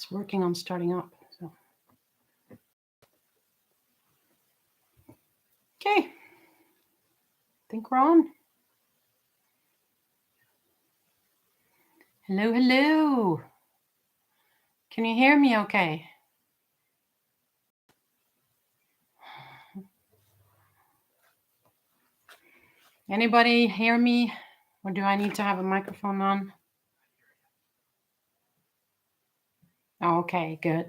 It's working on starting up. So. Okay. I think we're on. Hello, hello. Can you hear me okay? Anybody hear me? Or do I need to have a microphone on? Okay, good.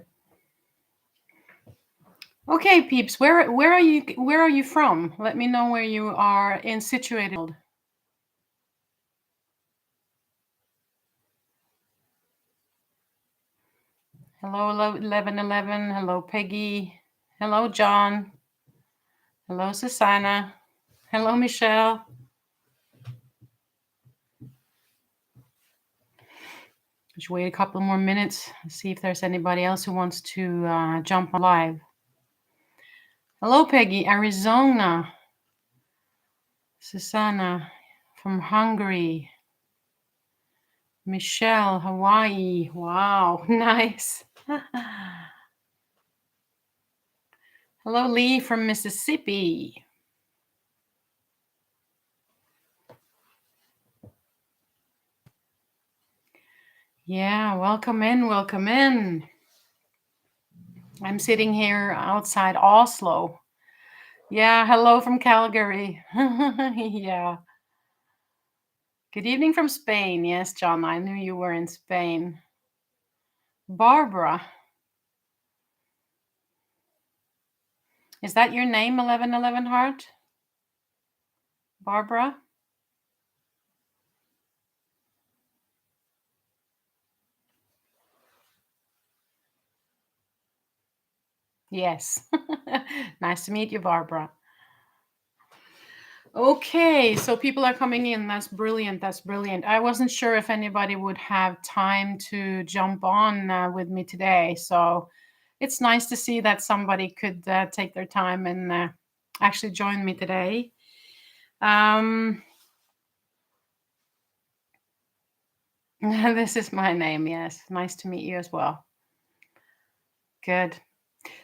Okay, peeps, where are you from? Let me know where you are situated. Hello, 1111. Hello, Peggy. Hello, John. Hello, Susanna. Hello, Michelle. Just wait a couple more minutes, see if there's anybody else who wants to jump on live. Hello, Peggy, Arizona. Susanna from Hungary. Michelle, Hawaii. Wow, nice. Hello, Lee from Mississippi. Yeah, welcome in, welcome in. I'm sitting here outside Oslo. Yeah, hello from Calgary. Yeah. Good evening from Spain. Yes, John, I knew you were in Spain. Barbara. Is that your name, 1111 Heart? Barbara? Yes. Nice to meet you, Barbara. Okay, so people are coming in. That's brilliant. That's brilliant. I wasn't sure if anybody would have time to jump on with me today. So it's nice to see that somebody could take their time and actually join me today. This is my name. Yes. Nice to meet you as well. Good.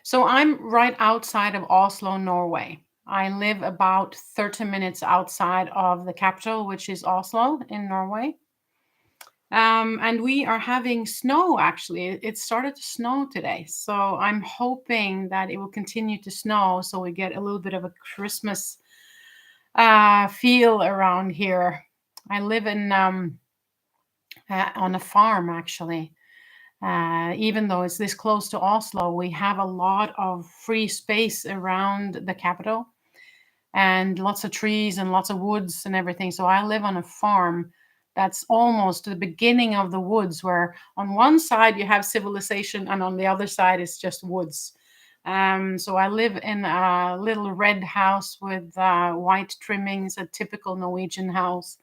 So I'm right outside of Oslo, Norway. I live about 30 minutes outside of the capital, which is Oslo in Norway. And we are having snow, actually. It started to snow today. So I'm hoping that it will continue to snow so we get a little bit of a Christmas feel around here. I live in on a farm, actually. Even though it's this close to Oslo, we have a lot of free space around the capital and lots of trees and lots of woods and everything. So I live on a farm that's almost the beginning of the woods, where on one side you have civilization and on the other side it's just woods. So I live in a little red house with white trimmings, a typical Norwegian house.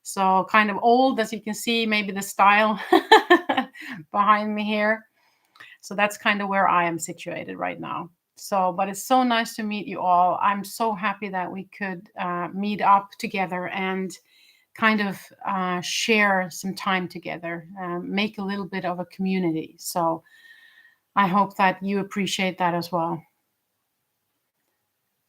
So kind of old, as you can see, maybe the style behind me here. So that's kind of where I am situated right now. So, but it's so nice to meet you all. I'm so happy that we could meet up together and kind of share some time together, make a little bit of a community. So I hope that you appreciate that as well.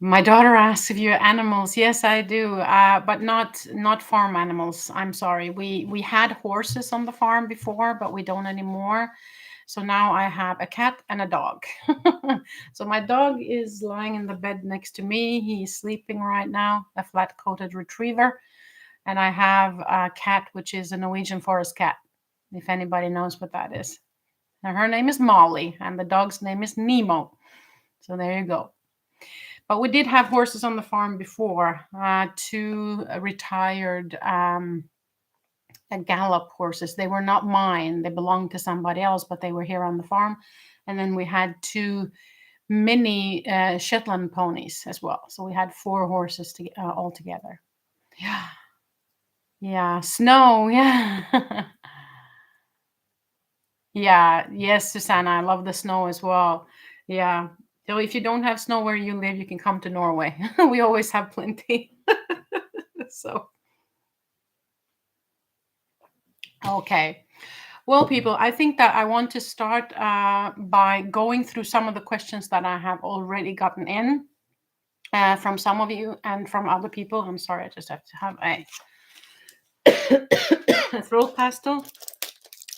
My daughter asks if you have animals. Yes, I do, but not farm animals. I'm sorry. We had horses on the farm before, but we don't anymore. So now I have a cat and a dog. So my dog is lying in the bed next to me. He's sleeping right now, a flat-coated retriever. And I have a cat, which is a Norwegian forest cat, if anybody knows what that is. Now, her name is Molly, and the dog's name is Nemo. So there you go. But we did have horses on the farm before, two retired gallop horses. They were not mine. They belonged to somebody else, but they were here on the farm. And then we had two mini Shetland ponies as well. So we had 4 horses all together. Yeah. Yeah. Snow. Yeah. Yeah. Yes, Susanna. I love the snow as well. Yeah. So if you don't have snow where you live, you can come to Norway. We always have plenty. So, okay. Well, people, I think that I want to start by going through some of the questions that I have already gotten in from some of you and from other people. I'm sorry, I just have to have a throat pastel.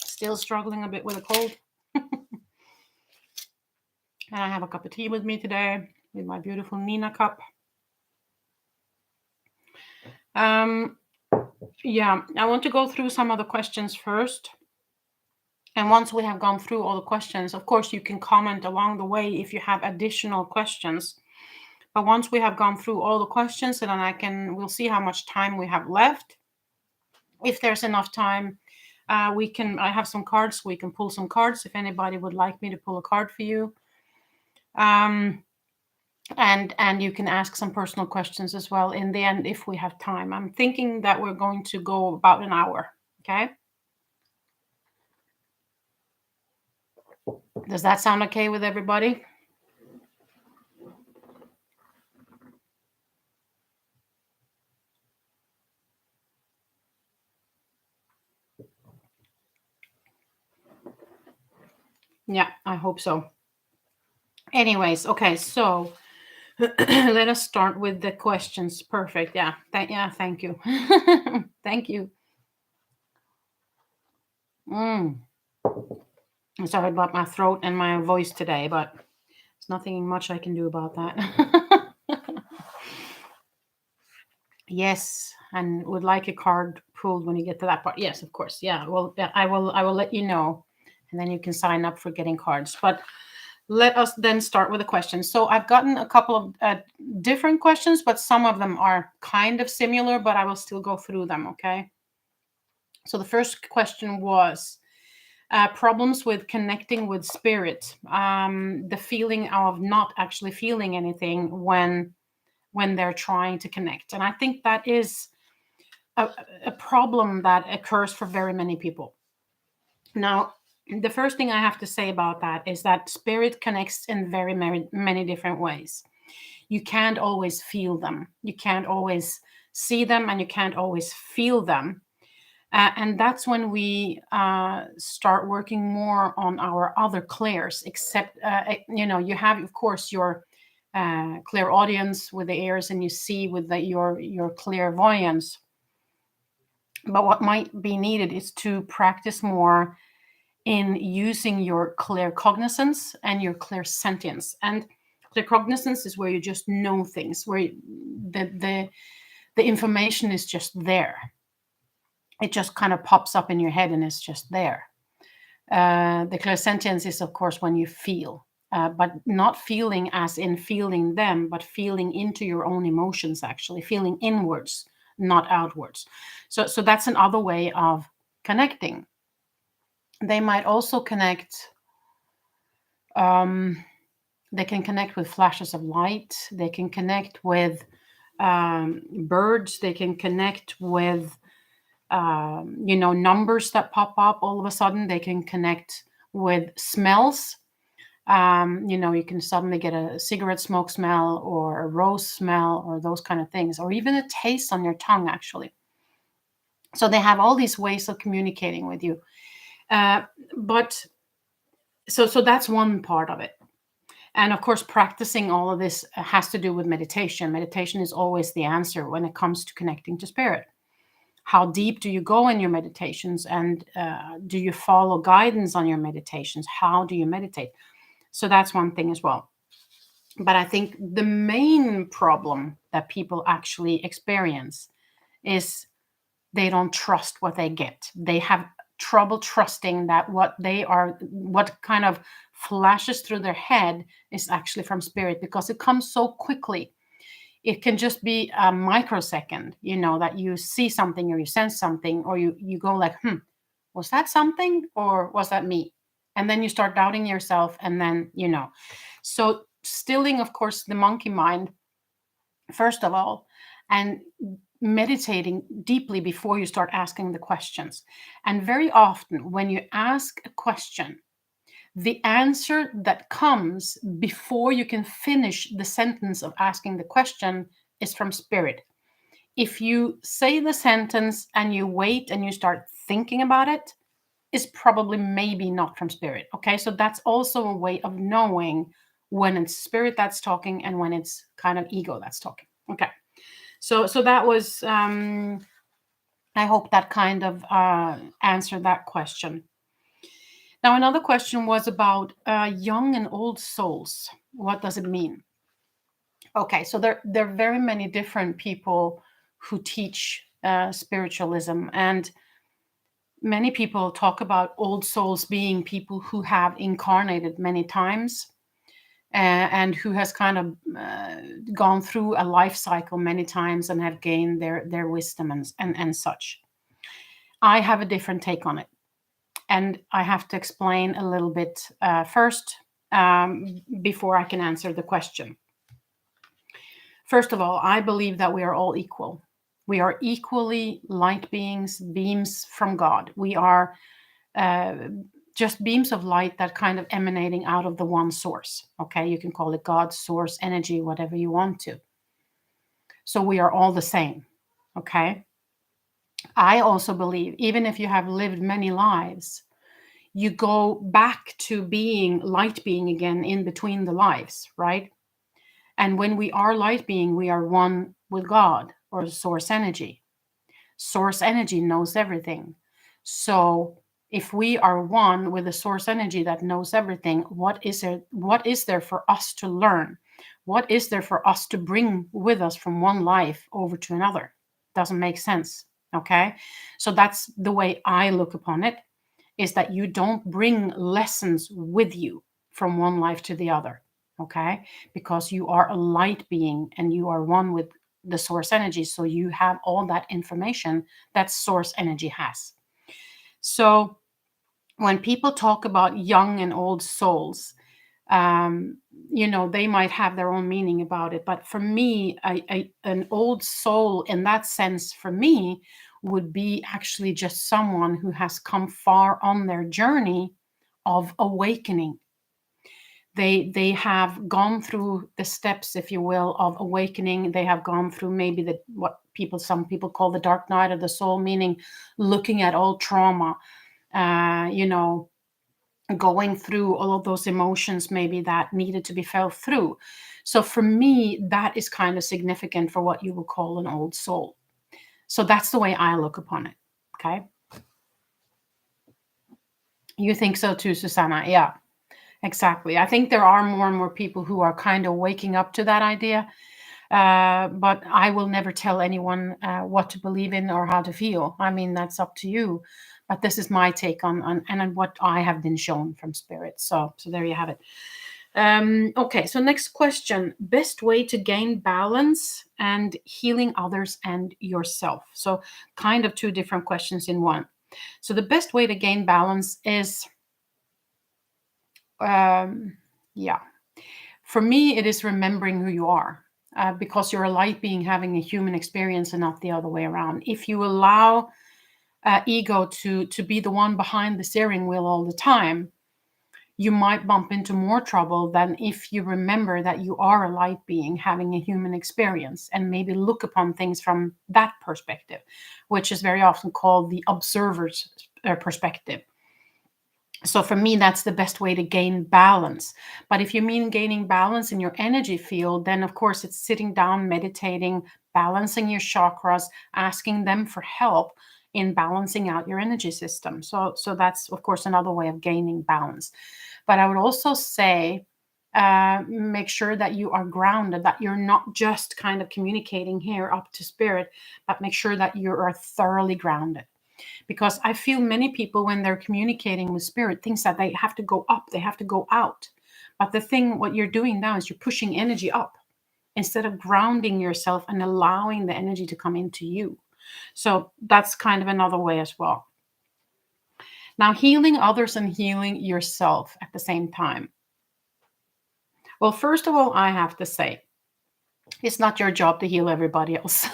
Still struggling a bit with a cold. And I have a cup of tea with me today with my beautiful Nina cup. Yeah, I want to go through some of the questions first. And once we have gone through all the questions, of course, you can comment along the way if you have additional questions. But once we have gone through all the questions, and then we'll see how much time we have left. If there's enough time, I have some cards, we can pull some cards if anybody would like me to pull a card for you. And you can ask some personal questions as well in the end if we have time. I'm thinking that we're going to go about an hour. Okay. Does that sound okay with everybody? Yeah, I hope so. Anyways, okay, so let us start with the questions. Perfect. Yeah. Thank you. Thank you. I'm sorry about my throat and my voice today, but there's nothing much I can do about that. Yes, and would like a card pulled when you get to that part. Yes, of course. Yeah. Well, I will let you know, and then you can sign up for getting cards. But let us then start with the questions. So I've gotten a couple of different questions, but some of them are kind of similar, but I will still go through them. Okay. So the first question was problems with connecting with spirit, the feeling of not actually feeling anything when they're trying to connect. And I think that is a problem that occurs for very many people. Now, the first thing I have to say about that is that spirit connects in very many different ways. You can't always feel them, you can't always see them, and you can't always feel them. And that's when we start working more on our other clairs, except, you have, of course, your clairaudience with the ears, and you see with your clairvoyance. But what might be needed is to practice more in using your claircognizance and your clairsentience. And claircognizance is where you just know things, where the information is just there. It just kind of pops up in your head and it's just there. The clairsentience is, of course, when you feel, but not feeling as in feeling them, but feeling into your own emotions, actually feeling inwards, not outwards. So that's another way of connecting. They might also connect. They can connect with flashes of light. They can connect with birds. They can connect with numbers that pop up all of a sudden. They can connect with smells. You can suddenly get a cigarette smoke smell or a rose smell or those kind of things, or even a taste on your tongue, actually. So they have all these ways of communicating with you. But so that's one part of it. And of course, practicing all of this has to do with meditation. Meditation is always the answer when it comes to connecting to spirit. How deep do you go in your meditations? And do you follow guidance on your meditations? How do you meditate? So that's one thing as well. But I think the main problem that people actually experience is they don't trust what they get. They have trouble trusting that what kind of flashes through their head is actually from spirit, because it comes so quickly. It can just be a microsecond, that you see something or you sense something, or you go like, was that something or was that me? And then you start doubting yourself, and then so stilling, of course, the monkey mind first of all, and meditating deeply before you start asking the questions. And very often when you ask a question, the answer that comes before you can finish the sentence of asking the question is from spirit. If you say the sentence and you wait and you start thinking about it, is probably maybe not from spirit. Okay, so that's also a way of knowing when it's spirit that's talking and when it's kind of ego that's talking. Okay, so that was I hope that kind of answered that question. Now another question was about young and old souls. What does it mean? Okay, so there are very many different people who teach spiritualism, and many people talk about old souls being people who have incarnated many times, and who has kind of gone through a life cycle many times and have gained their wisdom and such. I have a different take on it, and I have to explain a little bit first, before I can answer the question. First of all, I believe that we are all equal. We are equally light beings, beams from God. We are uh, just beams of light that kind of emanating out of the one source. Okay, you can call it God, source, energy, whatever you want to. So we are all the same. Okay. I also believe, even if you have lived many lives, you go back to being light being again in between the lives, right? And when we are light being, we are one with God or source energy. Source energy knows everything. So if we are one with the source energy that knows everything, what is there for us to learn? What is there for us to bring with us from one life over to another? Doesn't make sense. Okay, so that's the way I look upon it, is that you don't bring lessons with you from one life to the other. Okay, because you are a light being and you are one with the source energy, so you have all that information that source energy has. So when people talk about young and old souls, um, they might have their own meaning about it, but for me, an old soul in that sense for me would be actually just someone who has come far on their journey of awakening. They have gone through the steps, if you will, of awakening. They have gone through maybe what some people call the dark night of the soul, meaning looking at all trauma, uh, you know going through all of those emotions maybe that needed to be felt through. So for me, that is kind of significant for what you would call an old soul. So that's the way I look upon it. Okay, you think so too, Susanna? Yeah, exactly. I think there are more and more people who are kind of waking up to that idea. But I will never tell anyone what to believe in or how to feel. I mean, that's up to you. But this is my take on what I have been shown from spirit. So there you have it. Okay, so next question: best way to gain balance and healing others and yourself. So kind of two different questions in one. So the best way to gain balance is, yeah, for me, it is remembering who you are, because you're a light being having a human experience and not the other way around. If you allow ego to be the one behind the steering wheel all the time, you might bump into more trouble than if you remember that you are a light being having a human experience and maybe look upon things from that perspective, which is very often called the observer's perspective. So for me, that's the best way to gain balance. But if you mean gaining balance in your energy field, then of course it's sitting down, meditating, balancing your chakras, asking them for help in balancing out your energy system. So that's of course another way of gaining balance. But I would also say, make sure that you are grounded, that you're not just kind of communicating here up to spirit, but make sure that you are thoroughly grounded. Because I feel many people, when they're communicating with spirit, thinks that they have to go up, they have to go out. But what you're doing now is you're pushing energy up instead of grounding yourself and allowing the energy to come into you. So that's kind of another way as well. Now, healing others and healing yourself at the same time. Well, first of all, I have to say, it's not your job to heal everybody else.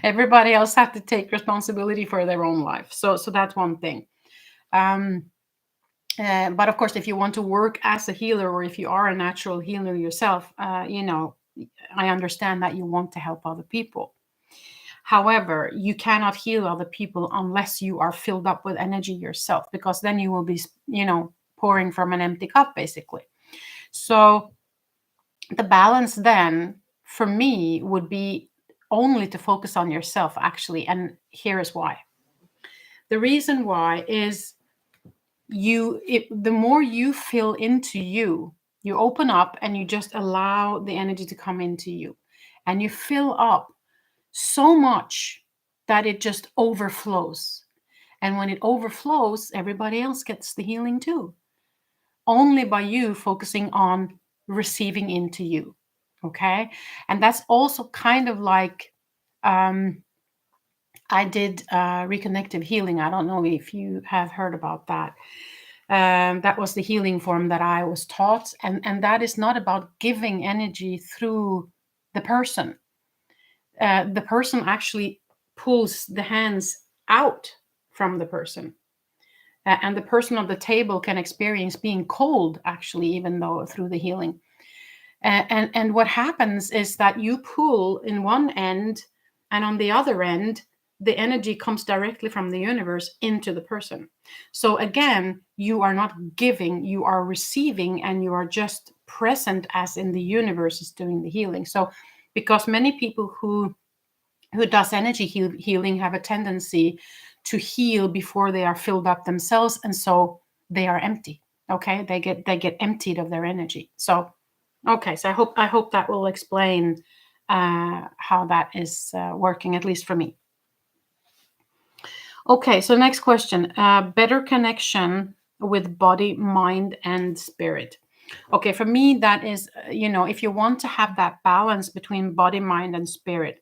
Everybody else have to take responsibility for their own life. So that's one thing. Um, but of course, if you want to work as a healer, or if you are a natural healer yourself, I understand that you want to help other people. However, you cannot heal other people unless you are filled up with energy yourself, because then you will be, pouring from an empty cup, basically. So the balance then for me would be only to focus on yourself, actually. And here is why. The reason why is the more you fill into you, you open up and you just allow the energy to come into you, and you fill up so much that it just overflows. And when it overflows, everybody else gets the healing too, only by you focusing on receiving into you. Okay. And that's also kind of like, I did reconnective healing. I don't know if you have heard about that. That was the healing form that I was taught. And that is not about giving energy through the person. The person actually pulls the hands out from the person. And the person on the table can experience being cold, actually, even though through the healing. And what happens is that you pull in one end, and on the other end, the energy comes directly from the universe into the person. So again, you are not giving, you are receiving, and you are just present as in the universe is doing the healing. So because many people who does energy healing have a tendency to heal before they are filled up themselves, and so they are empty. Okay, they get emptied of their energy. So okay, so I hope that will explain how that is working, at least for me. Okay, so next question. Better connection with body, mind, and spirit. Okay, for me, that is, if you want to have that balance between body, mind, and spirit,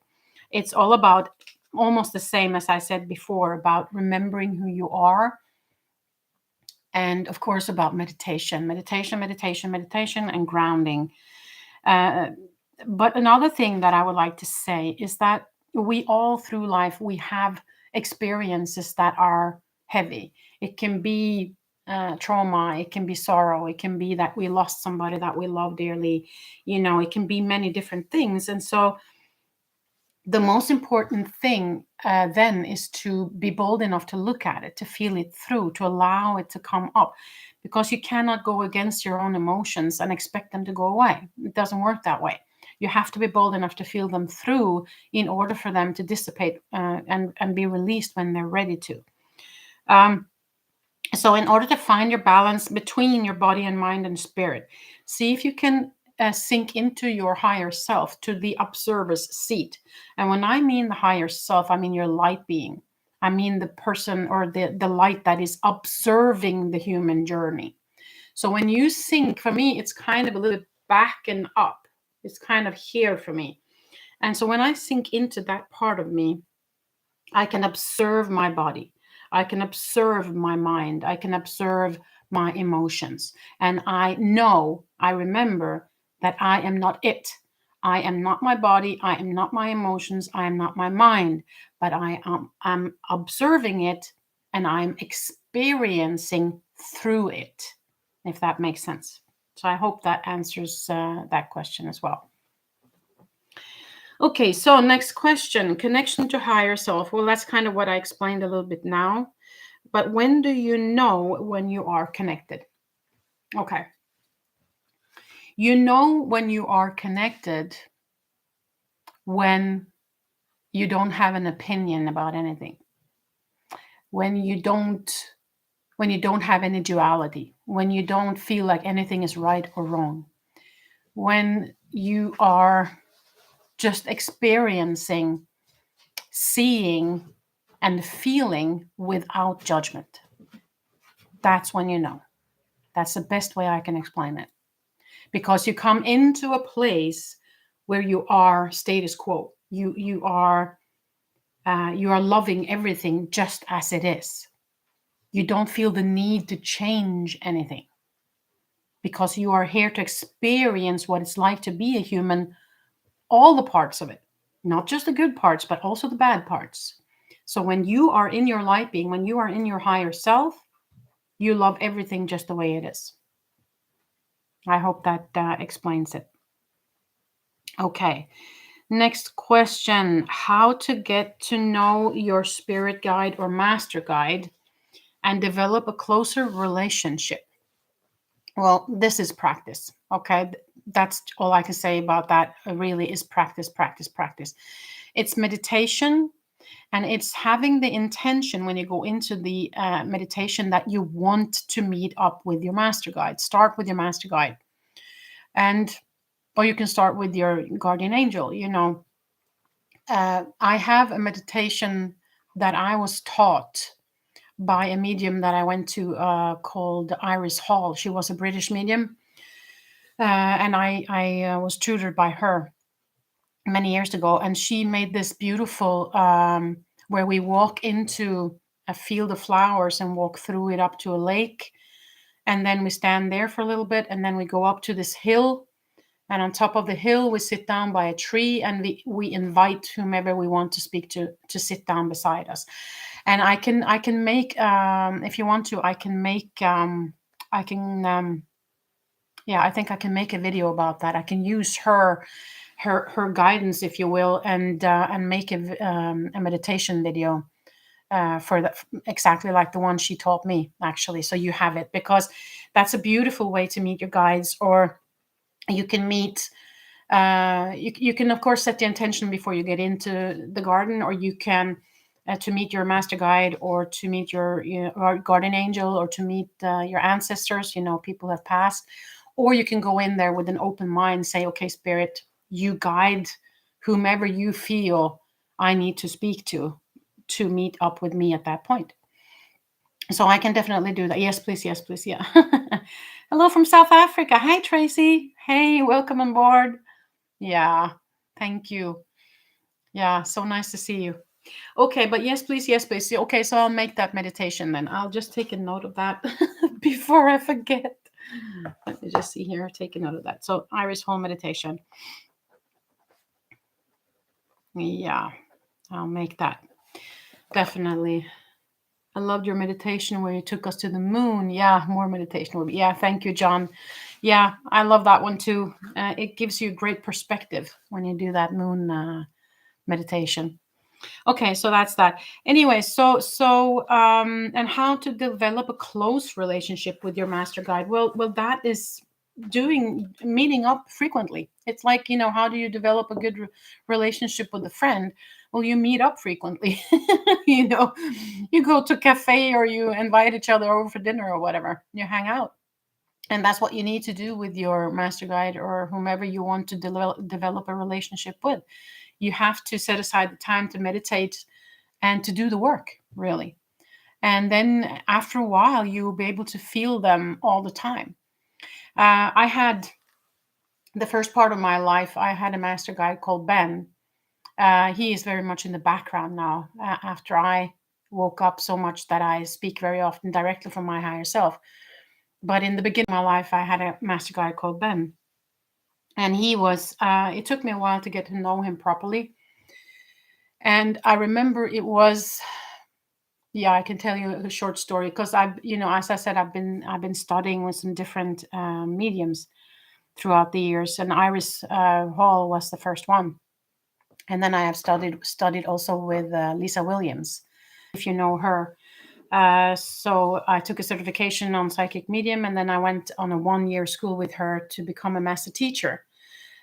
it's all about almost the same as I said before, about remembering who you are. And of course, about meditation, and grounding. But another thing that I would like to say is that we all through life, we have experiences that are heavy. It can be trauma, it can be sorrow, it can be that we lost somebody that we love dearly, it can be many different things. And so the most important thing then is to be bold enough to look at it, to feel it through, to allow it to come up, because you cannot go against your own emotions and expect them to go away. It doesn't work that way. You have to be bold enough to feel them through in order for them to dissipate and be released when they're ready to. So in order to find your balance between your body and mind and spirit, see if you can sink into your higher self, to the observer's seat. And when I mean the higher self, I mean your light being. I mean the person or the light that is observing the human journey. So when you sink, for me, it's kind of a little bit back and up. It's kind of here for me. And so when I sink into that part of me, I can observe my body. I can observe my mind. I can observe my emotions. And I remember that I am not it. I am not my body. I am not my emotions. I am not my mind. But I'm observing it, and I'm experiencing through it, if that makes sense. So I hope that answers that question as well. Okay, so next question, connection to higher self. Well, that's kind of what I explained a little bit now. But when do you know when you are connected? Okay. You know when you are connected when you don't have an opinion about anything. When you don't have any duality, when you don't feel like anything is right or wrong. When you are just experiencing, seeing, and feeling without judgment. That's when you know. That's the best way I can explain it. Because you come into a place where you are status quo. You are loving everything just as it is. You don't feel the need to change anything, because you are here to experience what it's like to be a human, all the parts of it, not just the good parts, but also the bad parts. So when you are in your light being, when you are in your higher self, you love everything just the way it is. I hope that explains it. Okay. Next question. How to get to know your spirit guide or master guide and develop a closer relationship? Well, this is practice. Okay. That's all I can say about that. Really is practice, practice, practice. It's meditation, and it's having the intention when you go into the meditation that you want to meet up with your master guide. Start with your master guide. And, or you can start with your guardian angel. I have a meditation that I was taught by a medium that I went to called Iris Hall. She was a British medium, and I was tutored by her many years ago. And she made this beautiful where we walk into a field of flowers and walk through it up to a lake. And then we stand there for a little bit, and then we go up to this hill. And on top of the hill, we sit down by a tree, and we invite whomever we want to speak to sit down beside us. And I can make if you want to, I can make I can yeah, I think I can make a video about that. I can use her guidance, if you will, and make a meditation video for that, exactly like the one she taught me, actually. So you have it, because that's a beautiful way to meet your guides. Or you can meet you can of course set the intention before you get into the garden, or you can to meet your master guide, or to meet your guardian angel, or to meet your ancestors, people have passed. Or you can go in there with an open mind, say, okay, spirit, you guide whomever you feel I need to speak to meet up with me at that point. So I can definitely do that. Yes, please. Yes, please. Yeah. Hello from South Africa. Hi, Tracy. Hey, welcome on board. Yeah, thank you. Yeah, so nice to see you. Okay, but yes, please. Yes, please. Okay, so I'll make that meditation then. I'll just take a note of that before I forget. Let me just see here. Take a note of that. So Iris Hall meditation. Yeah, I'll make that. Definitely. I loved your meditation where you took us to the moon. Yeah, more meditation. Yeah, thank you, John. Yeah, I love that one too. It gives you great perspective when you do that moon meditation. Okay, so that's that. Anyway, and how to develop a close relationship with your master guide? Well, that is meeting up frequently. It's like, how do you develop a good relationship with a friend? Well, you meet up frequently. You go to a cafe, or you invite each other over for dinner or whatever. You hang out. And that's what you need to do with your master guide, or whomever you want to develop a relationship with. You have to set aside the time to meditate and to do the work, really. And then after a while, you'll be able to feel them all the time. I had the first part of my life, I had a master guide called Ben. He is very much in the background now, after I woke up so much that I speak very often directly from my higher self. But in the beginning of my life, I had a master guide called Ben. And he was, it took me a while to get to know him properly. And I remember it was, yeah, I can tell you a short story, because as I said, I've been studying with some different mediums throughout the years, and Iris Hall was the first one. And then I have studied also with Lisa Williams, if you know her. So I took a certification on psychic medium, and then I went on a 1-year school with her to become a master teacher.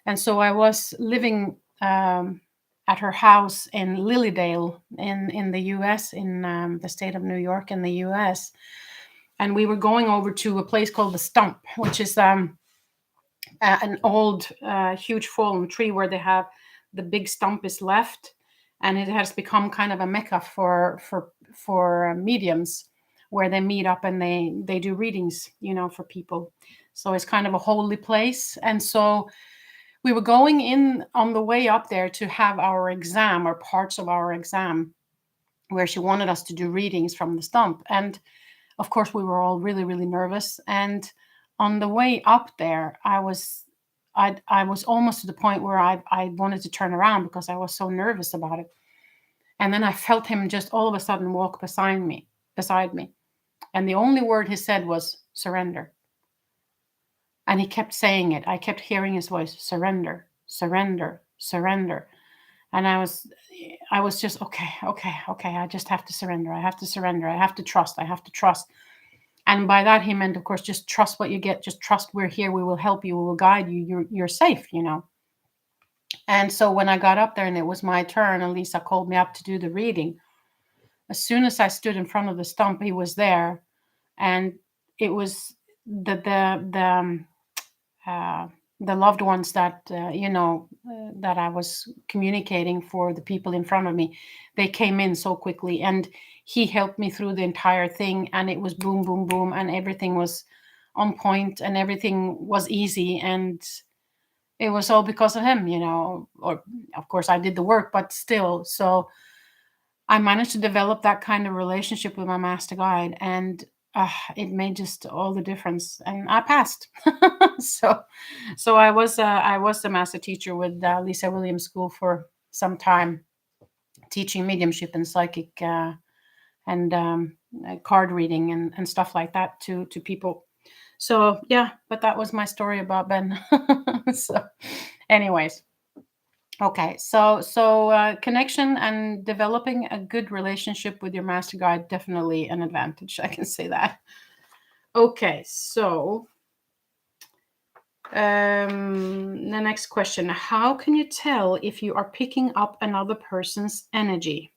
And so I was living at her house in Lilydale in the US, in the state of New York in the US. And we were going over to a place called the Stump, which is an old, huge fallen tree where they have the big stump is left. And it has become kind of a mecca for mediums, where they meet up and they do readings, for people. So it's kind of a holy place. And so we were going in on the way up there to have our exam, or parts of our exam, where she wanted us to do readings from the stump. And of course, we were all really, really nervous. And on the way up there, I was almost to the point where I wanted to turn around, because I was so nervous about it. And then I felt him just all of a sudden walk beside me. And the only word he said was surrender. And he kept saying it. I kept hearing his voice, surrender, surrender, surrender. And I was just, okay, okay, okay, I just have to surrender. I have to surrender. I have to trust. I have to trust. And by that he meant, of course, just trust what you get. Just trust we're here. We will help you. We will guide you. You're safe. And so when I got up there and it was my turn, and Lisa called me up to do the reading. As soon as I stood in front of the stump, he was there, and it was uh, the loved ones that that I was communicating for the people in front of me. They came in so quickly, and he helped me through the entire thing, and it was boom, boom, boom, and everything was on point, and everything was easy, and it was all because of him. Or of course I did the work, but still. So I managed to develop that kind of relationship with my master guide, and it made just all the difference. And I passed. so, so I was a master teacher with Lisa Williams School for some time, teaching mediumship and psychic and card reading and stuff like that to people. So yeah, but that was my story about Ben. So, anyways. Okay, so connection and developing a good relationship with your master guide, definitely an advantage. I can say that. Okay, so the next question: how can you tell if you are picking up another person's energy?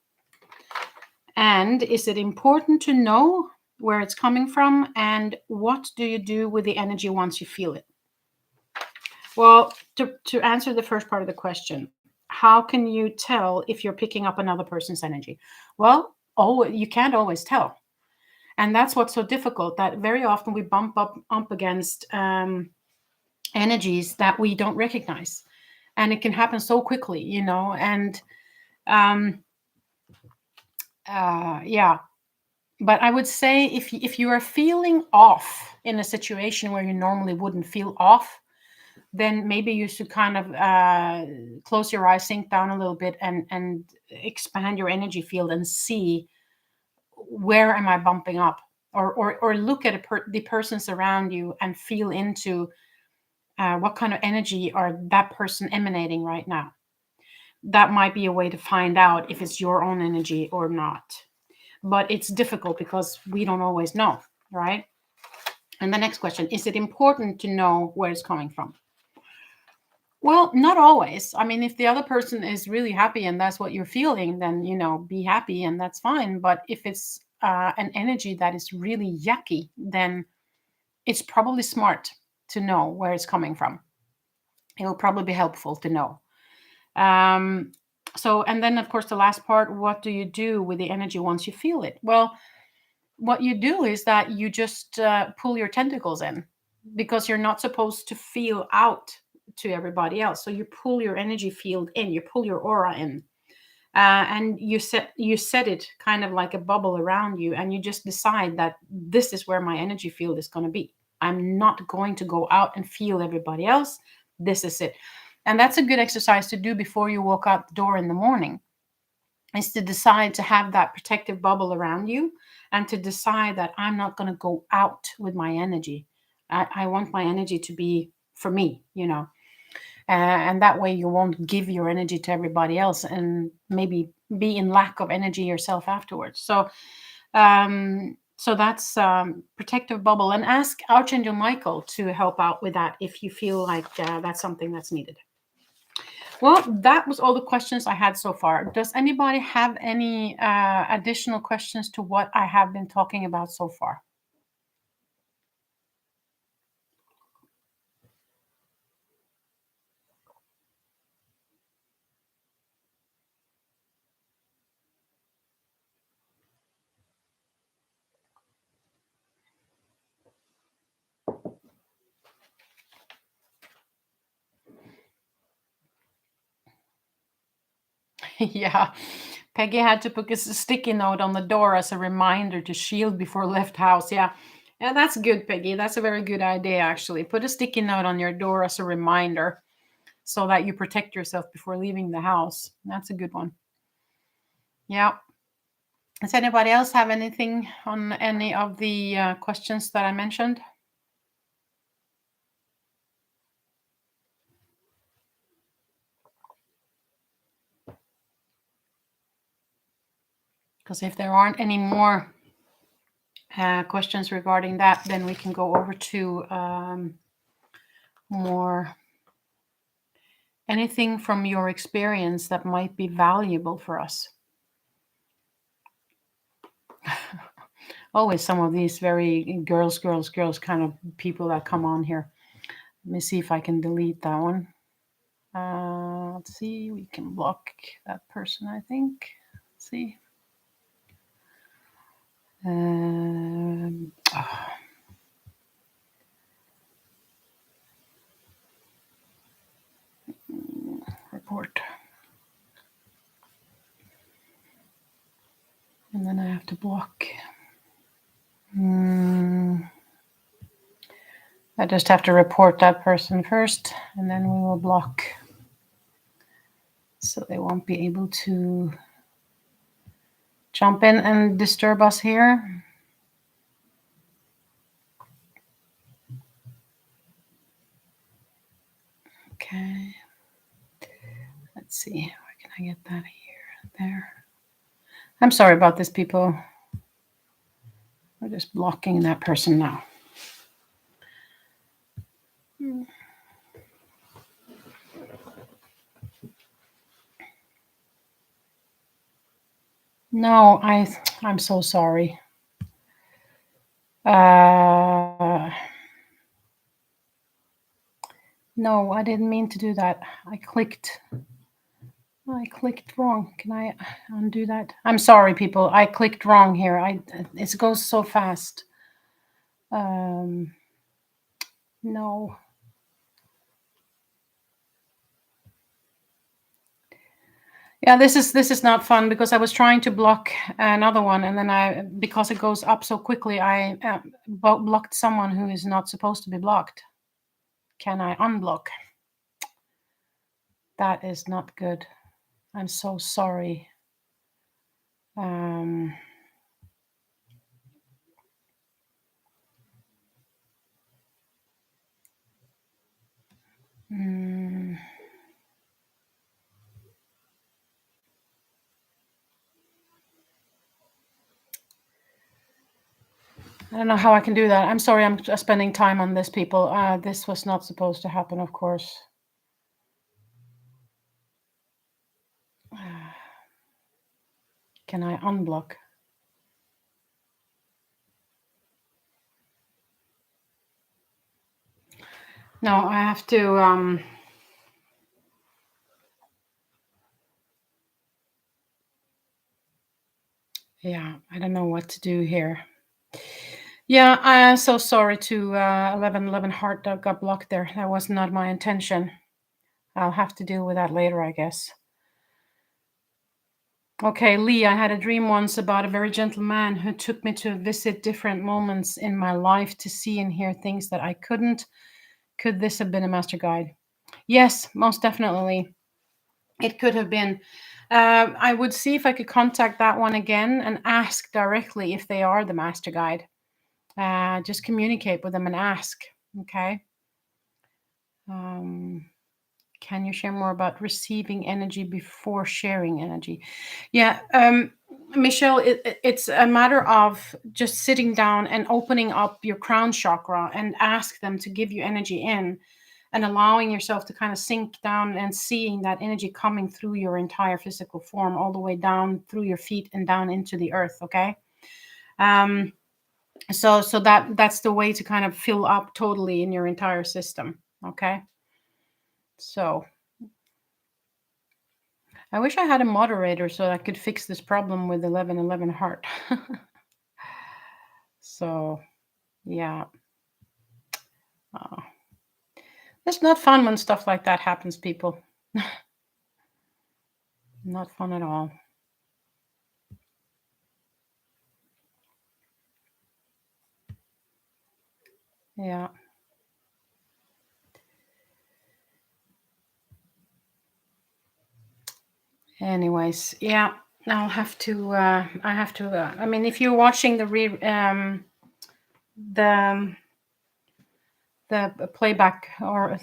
And is it important to know where it's coming from? And what do you do with the energy once you feel it? Well, to answer the first part of the question, how can you tell if you're picking up another person's energy? Well, you can't always tell. And that's what's so difficult, that very often we bump up against energies that we don't recognize. And it can happen so quickly. And um, yeah. But I would say if you are feeling off in a situation where you normally wouldn't feel off, then maybe you should kind of close your eyes, sink down a little bit, and expand your energy field and see, where am I bumping up, or look at the persons around you and feel into what kind of energy are that person emanating right now. That might be a way to find out if it's your own energy or not. But it's difficult because we don't always know, right? And the next question: is it important to know where it's coming from? Well, not always. I mean, if the other person is really happy and that's what you're feeling, then, be happy and that's fine. But if it's an energy that is really yucky, then it's probably smart to know where it's coming from. It will probably be helpful to know. And then, of course, the last part: what do you do with the energy once you feel it? Well, what you do is that you just pull your tentacles in, because you're not supposed to feel out to everybody else. So you pull your energy field in, you pull your aura in, and you set it kind of like a bubble around you, and you just decide that this is where my energy field is going to be. I'm not going to go out and feel everybody else. This is it. And that's a good exercise to do before you walk out the door in the morning, is to decide to have that protective bubble around you, and to decide that I'm not going to go out with my energy. I want my energy to be for me. And that way you won't give your energy to everybody else and maybe be in lack of energy yourself afterwards. So that's protective bubble, and ask Archangel Michael to help out with that if you feel like that's something that's needed. Well, that was all the questions I had so far. Does anybody have any additional questions to what I have been talking about so far? Yeah. Peggy had to put a sticky note on the door as a reminder to shield before left house. Yeah. Yeah, that's good, Peggy. That's a very good idea, actually. Put a sticky note on your door as a reminder so that you protect yourself before leaving the house. That's a good one. Yeah. Does anybody else have anything on any of the questions that I mentioned? Because if there aren't any more questions regarding that, then we can go over to more anything from your experience that might be valuable for us. Always some of these very girls kind of people that come on here. Let me see if I can delete that one. Let's see, we can block that person, I think. Let's see. Report. And then I have to block. I just have to report that person first, and then we will block. So they won't be able to jump in and disturb us here. Okay. Let's see. Where can I get that here? There. I'm sorry about this, people. We're just blocking that person now. No, I'm so sorry. No, I didn't mean to do that. I clicked wrong. Can I undo that? I'm sorry, people. I clicked wrong here. It goes so fast. No. Yeah, this is not fun because I was trying to block another one, and then because it goes up so quickly, I blocked someone who is not supposed to be blocked. Can I unblock? That is not good. I'm so sorry. I don't know how I can do that. I'm sorry, I'm spending time on this, people. This was not supposed to happen, of course. Can I unblock? No, I have to. Yeah, I don't know what to do here. Yeah, I'm so sorry to 1111 heart that got blocked there. That was not my intention. I'll have to deal with that later, I guess. Okay, Lee, I had a dream once about a very gentle man who took me to visit different moments in my life to see and hear things that I couldn't. Could this have been a master guide? Yes, most definitely. It could have been. I would see if I could contact that one again and ask directly if they are the master guide. Just communicate with them and ask. Okay. Can you share more about receiving energy before sharing energy? Yeah, Michelle, it's a matter of just sitting down and opening up your crown chakra and ask them to give you energy in and allowing yourself to kind of sink down and seeing that energy coming through your entire physical form all the way down through your feet and down into the earth. Okay. So that's the way to kind of fill up totally in your entire system. Okay. So I wish I had a moderator so I could fix this problem with 1111 heart. So, yeah. It's not fun when stuff like that happens, people. Not fun at all. Yeah. Anyways, yeah. I'll have to. I have to. I mean, if you're watching the the playback or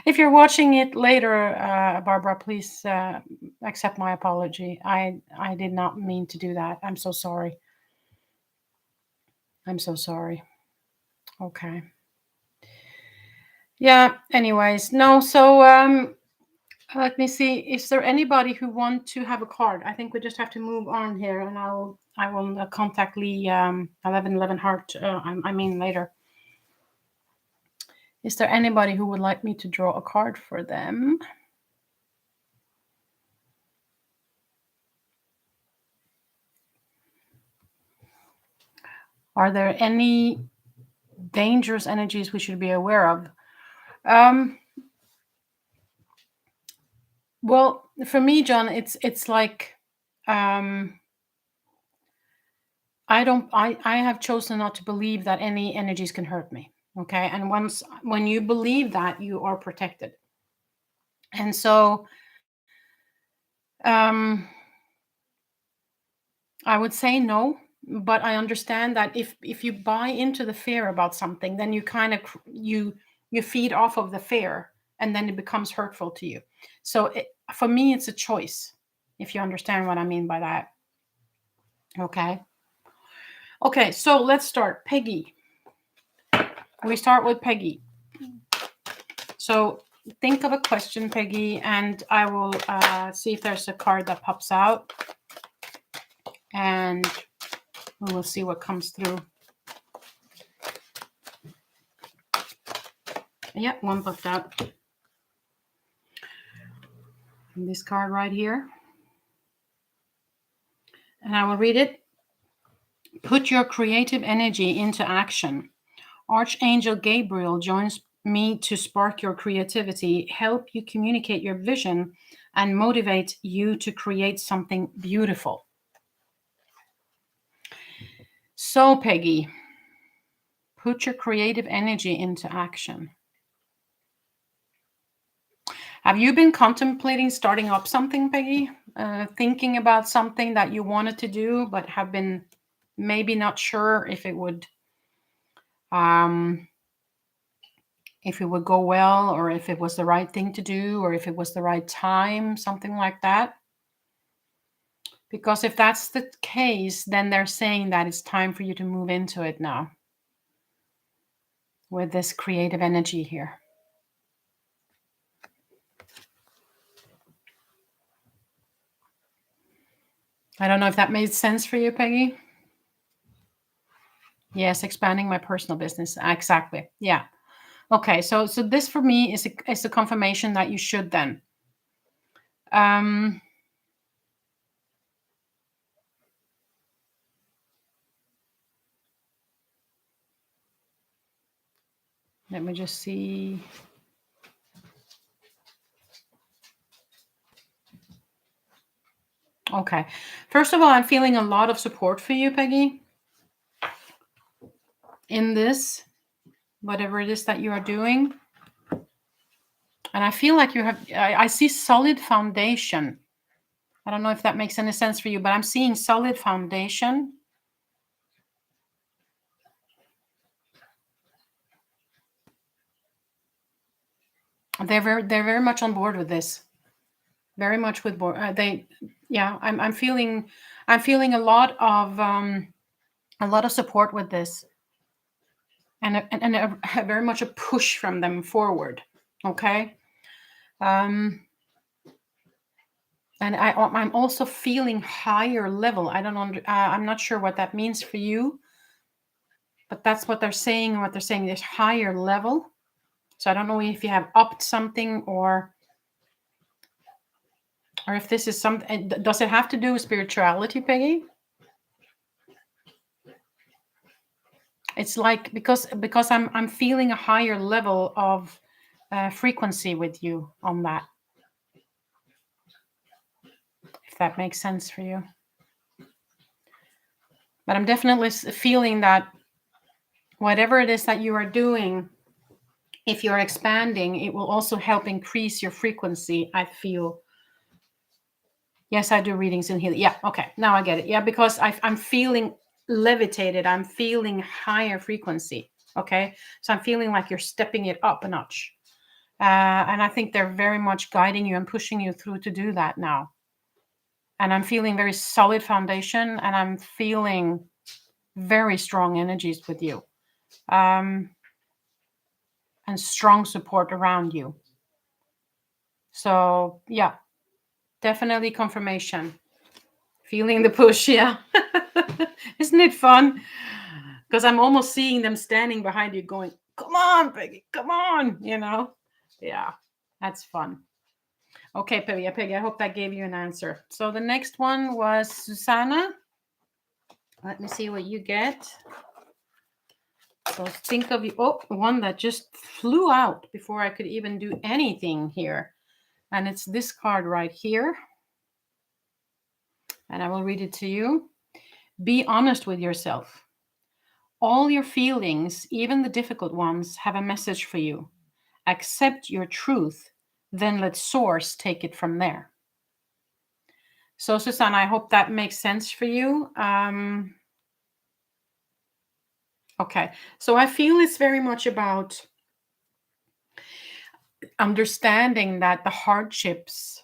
If you're watching it later, Barbara, please accept my apology. I did not mean to do that. I'm so sorry. I'm so sorry. Okay. Yeah. Anyways, no. So let me see. Is there anybody who want to have a card? I think we just have to move on here, and I will contact Lee 1111 Heart. I mean later. Is there anybody who would like me to draw a card for them? Are there any dangerous energies we should be aware of? Well, for me, John, it's like I have chosen not to believe that any energies can hurt me. Okay, and when you believe that, you are protected. And so I would say no, but I understand that if you buy into the fear about something, then you kind of you feed off of the fear, and then it becomes hurtful to you. So for me, it's a choice. If you understand what I mean by that. Okay. Okay, so let's start. Peggy. We start with Peggy. So think of a question, Peggy, and I will see if there's a card that pops out. And we will see what comes through. Yeah, one popped out. And this card right here. And I will read it. Put your creative energy into action. Archangel Gabriel joins me to spark your creativity, help you communicate your vision, and motivate you to create something beautiful. So, Peggy, put your creative energy into action. Have you been contemplating starting up something, Peggy? Thinking about something that you wanted to do, but have been maybe not sure if it would go well, or if it was the right thing to do, or if it was the right time, something like that? Because if that's the case, then they're saying that it's time for you to move into it now with this creative energy here. I don't know if that made sense for you, Peggy. Yes, expanding my personal business. Exactly. Yeah. Okay. So this for me is a confirmation that you should then. Let me just see. Okay. First of all, I'm feeling a lot of support for you, Peggy, in this, whatever it is that you are doing. And I feel like I see solid foundation. I don't know if that makes any sense for you, but I'm seeing solid foundation. They're very much on board with this. Very much with board. I'm feeling a lot of support with this, and very much a push from them forward. Okay. And I'm also feeling higher level. I'm not sure what that means for you, but that's what they're saying. What they're saying is higher level. So I don't know if you have upped something, or if this is something. Does it have to do with spirituality, Peggy? It's like because I'm feeling a higher level of frequency with you on that. If that makes sense for you. But I'm definitely feeling that whatever it is that you are doing, if you're expanding, it will also help increase your frequency, I feel. Yes, I do readings in healing. Yeah, okay. Now I get it. Yeah, because I'm feeling levitated. I'm feeling higher frequency. Okay. So I'm feeling like you're stepping it up a notch. And I think they're very much guiding you and pushing you through to do that now. And I'm feeling very solid foundation, and I'm feeling very strong energies with you, and strong support around you. So yeah, definitely confirmation. Feeling the push, yeah. Isn't it fun? Because I'm almost seeing them standing behind you going, come on, Peggy, come on, Yeah, that's fun. Okay, Peggy, I hope that gave you an answer. So the next one was Susanna. Let me see what you get. So think of you. Oh, one that just flew out before I could even do anything here. And it's this card right here. And I will read it to you. Be honest with yourself. All your feelings, even the difficult ones, have a message for you. Accept your truth, then let source take it from there. So, Susanna, I hope that makes sense for you. Okay, so I feel it's very much about understanding that the hardships,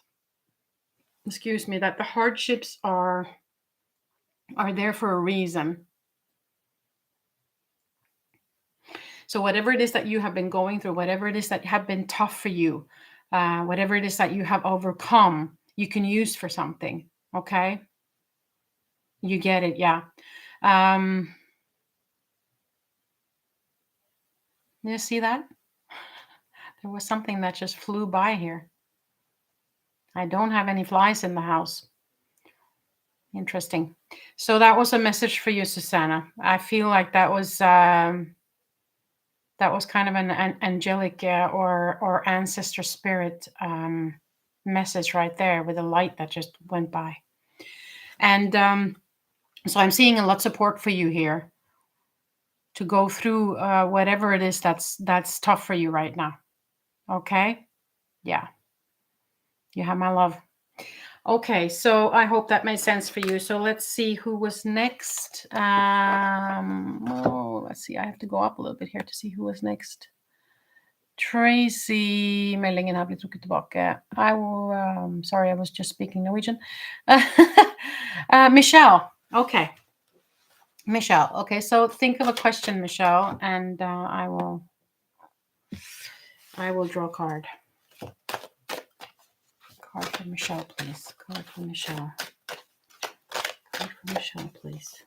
are there for a reason. So whatever it is that you have been going through, whatever it is that have been tough for you, whatever it is that you have overcome, you can use for something. Okay, you get it, yeah. You see that? There was something that just flew by here. I don't have any flies in the house. Interesting. So that was a message for you, Susanna. I feel like that was kind of an angelic or ancestor spirit message right there with a light that just went by. And so I'm seeing a lot of support for you here to go through whatever it is that's tough for you right now. Okay? Yeah. You have my love. Okay, so I hope that made sense for you. So let's see who was next. Let's see. I have to go up a little bit here to see who was next. Tracy, meldingen har blivit trukket tillbaka. Sorry, I was just speaking Norwegian. Michelle. Okay. Michelle. Okay, so think of a question, Michelle, and I will draw a card. Card for Michelle, please. Card for Michelle. Card for Michelle, please.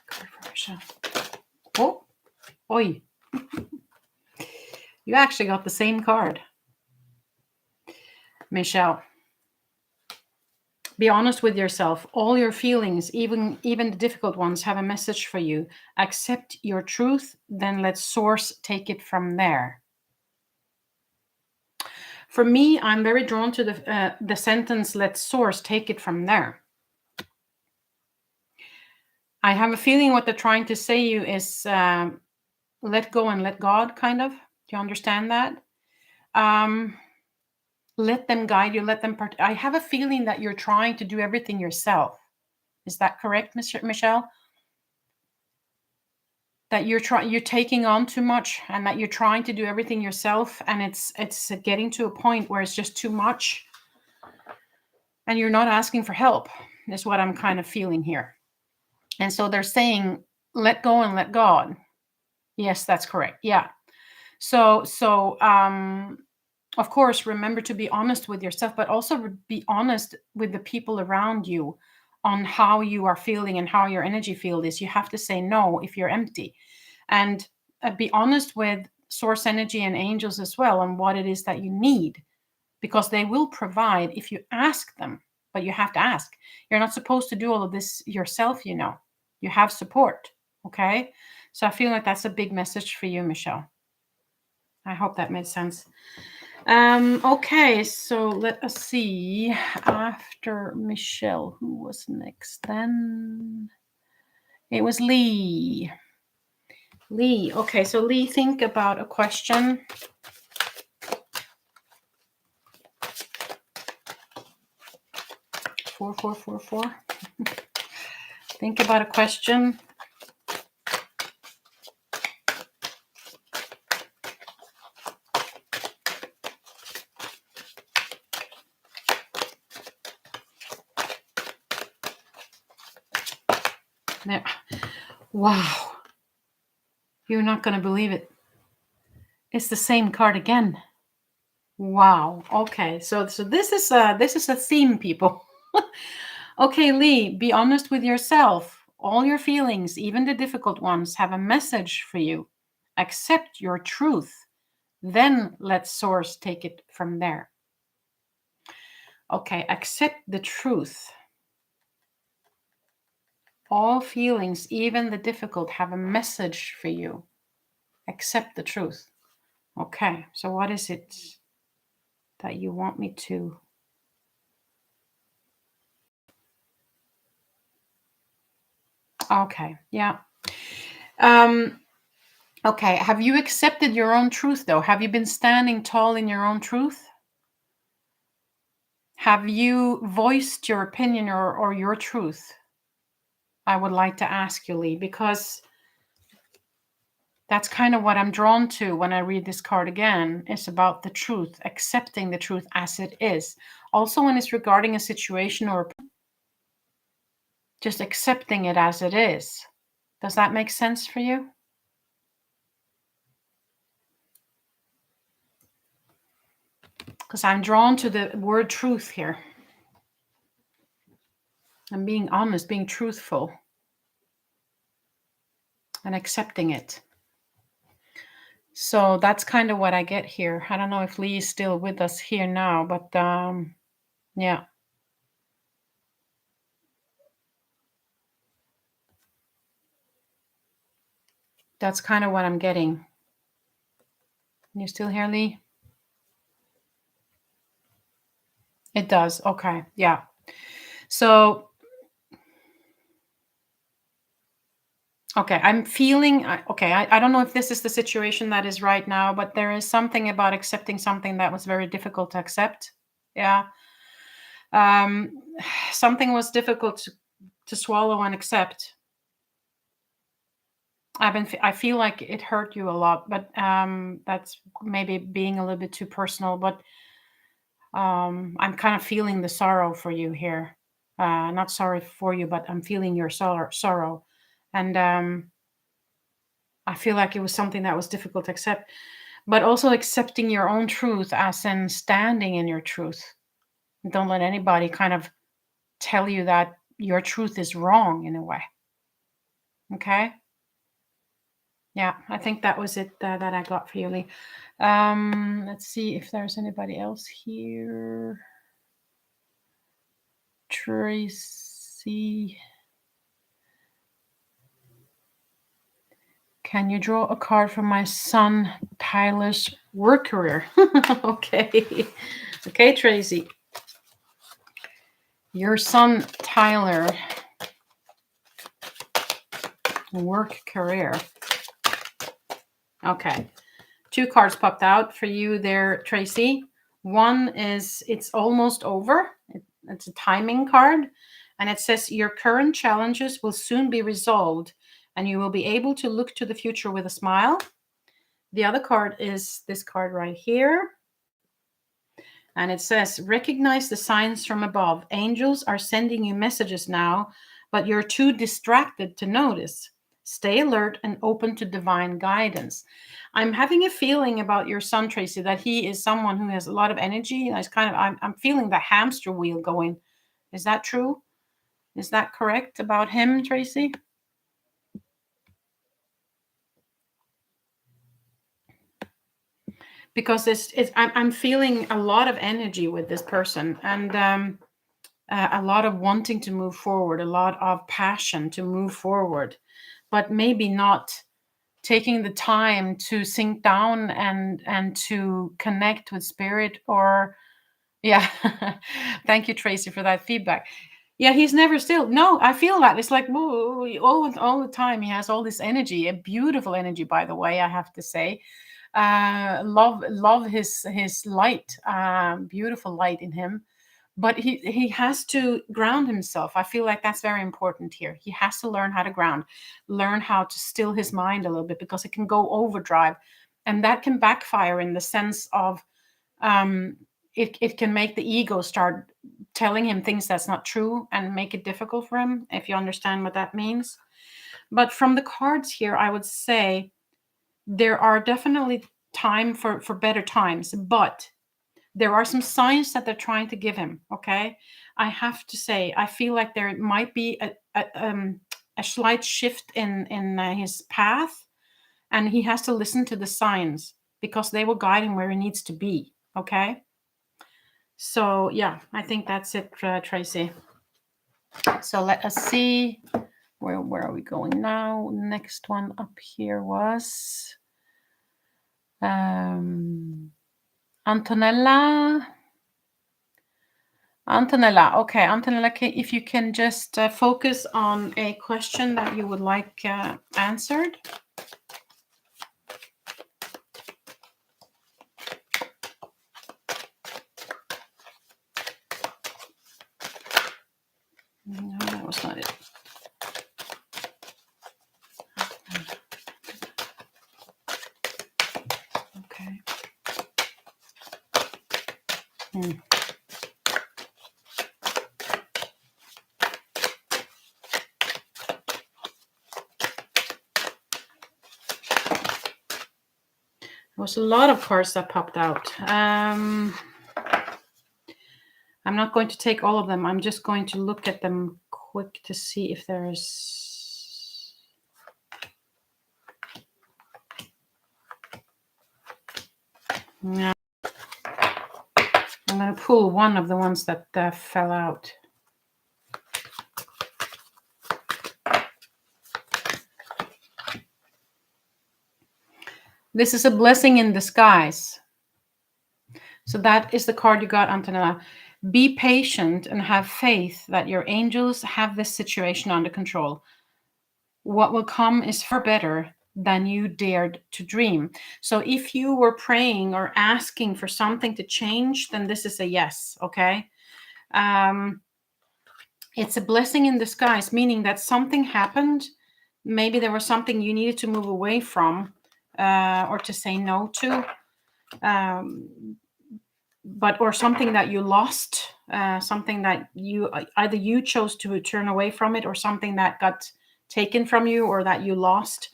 Card for Michelle. Oh, oi. You actually got the same card. Michelle. Be honest with yourself. All your feelings, even the difficult ones, have a message for you. Accept your truth, then let source take it from there. For me, I'm very drawn to the sentence, let source take it from there. I have a feeling what they're trying to say you is let go and let God, kind of. Do you understand that? Let them guide you, let them I have a feeling that you're trying to do everything yourself. Is that correct, Michelle? That you're taking on too much, and that you're trying to do everything yourself, and it's getting to a point where it's just too much, and you're not asking for help, is what I'm kind of feeling here. And so they're saying, let go and let God. Yes, that's correct. Yeah. So of course, remember to be honest with yourself, but also be honest with the people around you on how you are feeling and how your energy field is. You have to say no if you're empty, and be honest with source energy and angels as well on what it is that you need, because they will provide if you ask them, but you have to ask. You're not supposed to do all of this yourself, you have support. Okay, so I feel like that's a big message for you, Michelle. I hope that made sense. Okay, so let us see. After Michelle, who was next then? It was Lee. Lee. Okay, so Lee, think about a question. Four. Think about a question. There. Wow. You're not going to believe it. It's the same card again. Wow. Okay. So this is a theme, people. Okay, Lee, be honest with yourself. All your feelings, even the difficult ones, have a message for you. Accept your truth. Then let source take it from there. Okay, accept the truth. All feelings, even the difficult, have a message for you. Accept the truth. Okay, so what is it that you want me to? Okay, yeah. Okay, have you accepted your own truth though? Have you been standing tall in your own truth? Have you voiced your opinion or your truth? I would like to ask you, Lee, because that's kind of what I'm drawn to when I read this card again. It's about the truth, accepting the truth as it is. Also, when it's regarding a situation or just accepting it as it is. Does that make sense for you? Because I'm drawn to the word truth here. I'm being honest, being truthful, and accepting it. So that's kind of what I get here. I don't know if Lee is still with us here now, but yeah. That's kind of what I'm getting. You still here, Lee? It does. Okay. Yeah. So, okay, I'm feeling, okay, I don't know if this is the situation that is right now, but there is something about accepting something that was very difficult to accept. Yeah. Um, something was difficult to swallow and accept. I feel like it hurt you a lot, but that's maybe being a little bit too personal, but I'm kind of feeling the sorrow for you here. Not sorry for you, but I'm feeling your sorrow. And I feel like it was something that was difficult to accept, but also accepting your own truth as in standing in your truth. Don't let anybody kind of tell you that your truth is wrong in a way. Okay? Yeah, I think that was it that I got for you, Lee. Let's see if there's anybody else here. Tracy. Can you draw a card for my son Tyler's work career? Okay. Okay, Tracy. Your son Tyler, work career. Okay. 2 cards popped out for you there, Tracy. One is it's almost over. It's a timing card. And it says your current challenges will soon be resolved and you will be able to look to the future with a smile. The other card is this card right here. And it says, recognize the signs from above. Angels are sending you messages now, but you're too distracted to notice. Stay alert and open to divine guidance. I'm having a feeling about your son, Tracy, that he is someone who has a lot of energy. And I'm feeling the hamster wheel going. Is that true? Is that correct about him, Tracy? Because I'm feeling a lot of energy with this person, and a lot of wanting to move forward, a lot of passion to move forward, but maybe not taking the time to sink down and to connect with spirit or yeah. Thank you, Tracy, for that feedback. Yeah, he's never still. No, I feel that it's like all the time he has all this energy, a beautiful energy, by the way, I have to say. Love his light, beautiful light in him. But he has to ground himself. I feel like that's very important here. He has to learn how to ground, learn how to still his mind a little bit, because it can go overdrive, and that can backfire in the sense of it can make the ego start telling him things that's not true and make it difficult for him, if you understand what that means. But from the cards here, I would say there are definitely time for better times, but there are some signs that they're trying to give him. Okay, I have to say, I feel like there might be a slight shift in his path, and he has to listen to the signs because they will guide him where he needs to be. Okay, so yeah, I think that's it, Tracy. So let us see, where are we going now? Next one up here was Antonella. Okay, Antonella, if you can just focus on a question that you would like answered. No, that was not it. Okay. There was a lot of cards that popped out. I'm not going to take all of them. I'm just going to look at them quick to see if there's... No. I'm going to pull one of the ones that fell out. This is a blessing in disguise. So that is the card you got, Antonella. Be patient and have faith that your angels have this situation under control. What will come is far better than you dared to dream. So if you were praying or asking for something to change, then this is a yes, okay? It's a blessing in disguise, meaning that something happened. Maybe there was something you needed to move away from or to say no to. Or something that you lost, something that you either you chose to turn away from it, or something that got taken from you or that you lost.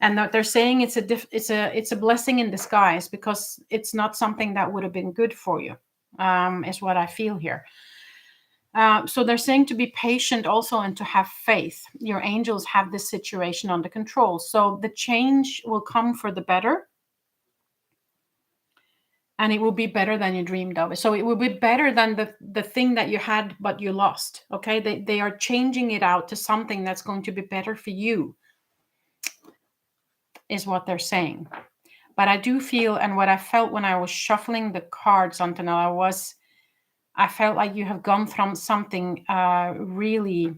And that they're saying it's a blessing in disguise, because it's not something that would have been good for you, is what I feel here. So they're saying to be patient also, and to have faith. Your angels have this situation under control. So the change will come for the better. And it will be better than you dreamed of. So it will be better than the thing that you had, but you lost. Okay. They are changing it out to something that's going to be better for you, is what they're saying. But I do feel, and what I felt when I was shuffling the cards, Antonella, was I felt like you have gone from something really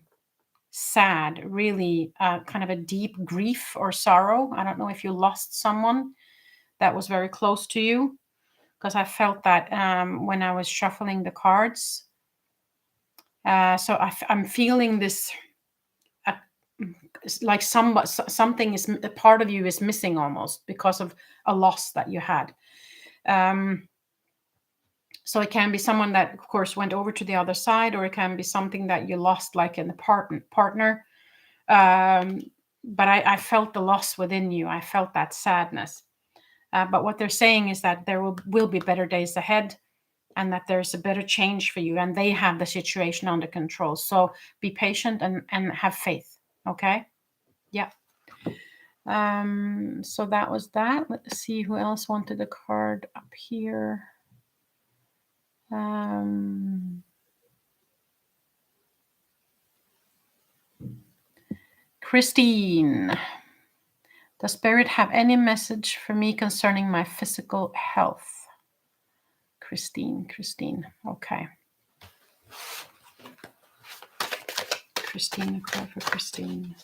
sad, really kind of a deep grief or sorrow. I don't know if you lost someone that was very close to you, because I felt that when I was shuffling the cards. So I'm feeling this, like something is, a part of you is missing almost because of a loss that you had. So it can be someone that, of course, went over to the other side, or it can be something that you lost, like in the partner. But I felt the loss within you. I felt that sadness. But what they're saying is that there will be better days ahead, and that there's a better change for you, and they have the situation under control. So be patient and have faith. Okay. Yeah. So that was that. Let's see who else wanted a card up here. Christine. Does Spirit have any message for me concerning my physical health? Christine. Okay. Christine, a card for Christine.